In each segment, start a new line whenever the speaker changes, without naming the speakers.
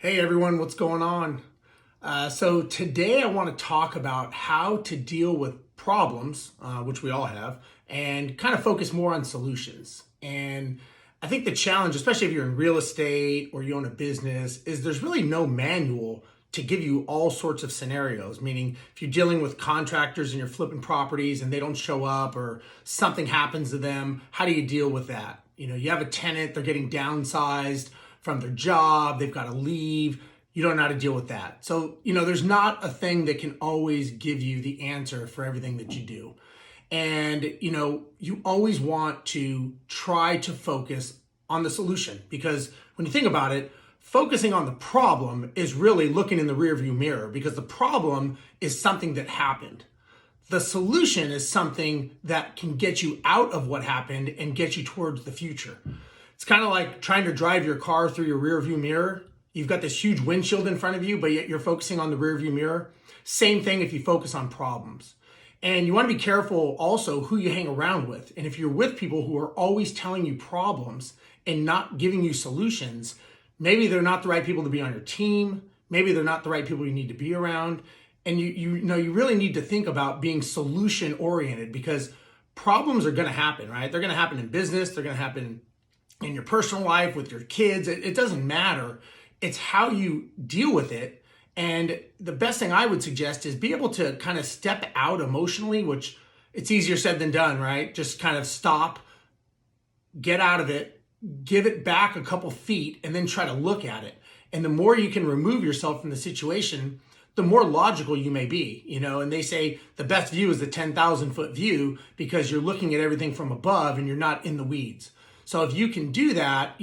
Hey everyone, what's going on? So today I want to talk about how to deal with problems, which we all have, and kind of focus more on solutions. And I think the challenge, especially if you're in real estate or you own a business, is there's really no manual to give you all sorts of scenarios. Meaning, if you're dealing with contractors and you're flipping properties and they don't show up or something happens to them, how do you deal with that? You have a tenant, they're getting downsized from their job, they've got to leave. You don't know how to deal with that. So, there's not a thing that can always give you the answer for everything that you do. And, you always want to try to focus on the solution, because when you think about it, focusing on the problem is really looking in the rearview mirror, because the problem is something that happened. The solution is something that can get you out of what happened and get you towards the future. It's kind of like trying to drive your car through your rear view mirror. You've got this huge windshield in front of you, but yet you're focusing on the rear view mirror. Same thing if you focus on problems. And you want to be careful also who you hang around with. And if you're with people who are always telling you problems and not giving you solutions, maybe they're not the right people to be on your team. Maybe they're not the right people you need to be around. And you really need to think about being solution oriented, because problems are going to happen, right? They're going to happen in business. They're going to happen in your personal life with your kids. It doesn't matter. It's how you deal with it. And the best thing I would suggest is be able to kind of step out emotionally, which it's easier said than done, right? Just kind of stop, get out of it, give it back a couple feet, and then try to look at it. And the more you can remove yourself from the situation, the more logical you may be, and they say the best view is the 10,000 foot view, because you're looking at everything from above and you're not in the weeds. So if you can do that,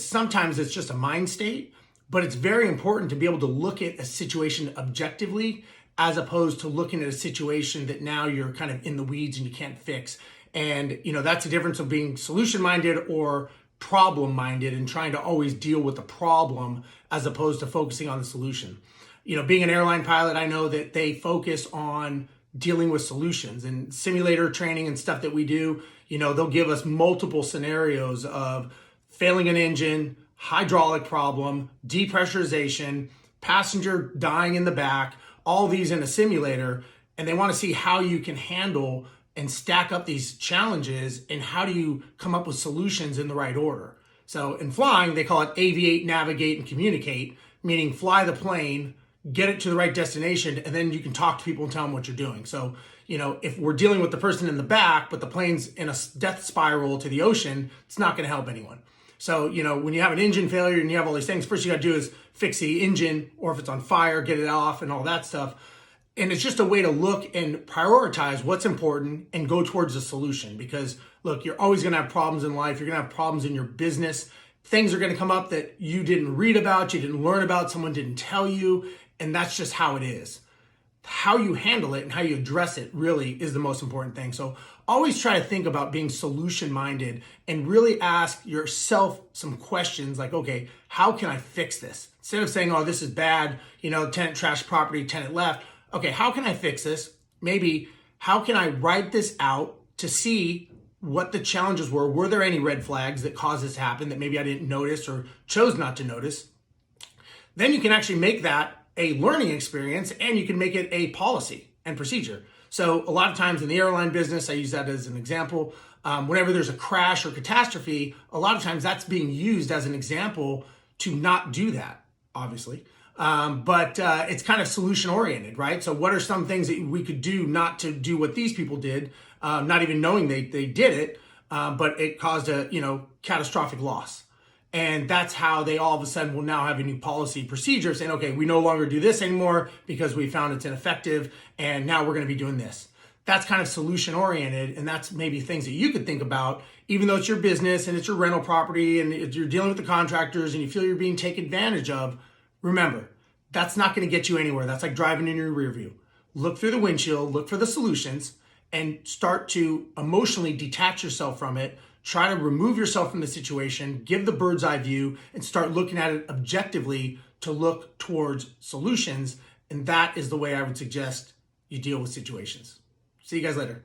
sometimes it's just a mind state, but it's very important to be able to look at a situation objectively, as opposed to looking at a situation that now you're kind of in the weeds and you can't fix. And, that's the difference of being solution minded or problem minded, and trying to always deal with the problem as opposed to focusing on the solution. Being an airline pilot, I know that they focus on dealing with solutions and simulator training and stuff that we do. They'll give us multiple scenarios of failing an engine, hydraulic problem, depressurization, passenger dying in the back, all these in a simulator. And they want to see how you can handle and stack up these challenges, and how do you come up with solutions in the right order. So in flying, they call it aviate, navigate, and communicate, meaning fly the plane, get it to the right destination, and then you can talk to people and tell them what you're doing. So, if we're dealing with the person in the back, but the plane's in a death spiral to the ocean, it's not going to help anyone. So, when you have an engine failure and you have all these things, first you got to do is fix the engine, or if it's on fire, get it off and all that stuff. And it's just a way to look and prioritize what's important and go towards the solution. Because look, you're always going to have problems in life. You're going to have problems in your business. Things are going to come up that you didn't read about, you didn't learn about, someone didn't tell you. And that's just how it is. How you handle it and how you address it really is the most important thing. So always try to think about being solution minded and really ask yourself some questions like, okay, how can I fix this? Instead of saying, oh, this is bad, tenant trashed property, tenant left. Okay, how can I fix this? Maybe how can I write this out to see what the challenges were? Were there any red flags that caused this to happen that maybe I didn't notice or chose not to notice? Then you can actually make that a learning experience, and you can make it a policy and procedure. So a lot of times in the airline business, I use that as an example. Whenever there's a crash or catastrophe, a lot of times that's being used as an example to not do that, obviously. But it's kind of solution oriented, right? So what are some things that we could do not to do what these people did, not even knowing they did it, but it caused a catastrophic loss. And that's how they all of a sudden will now have a new policy procedure saying, okay, we no longer do this anymore because we found it's ineffective, and now we're going to be doing this. That's kind of solution oriented, and that's maybe things that you could think about, even though it's your business and it's your rental property and you're dealing with the contractors and you feel you're being taken advantage of. Remember, that's not going to get you anywhere. That's like driving in your rear view. Look through the windshield, look for the solutions, and start to emotionally detach yourself from it. Try to remove yourself from the situation, give the bird's eye view, and start looking at it objectively to look towards solutions. And that is the way I would suggest you deal with situations. See you guys later.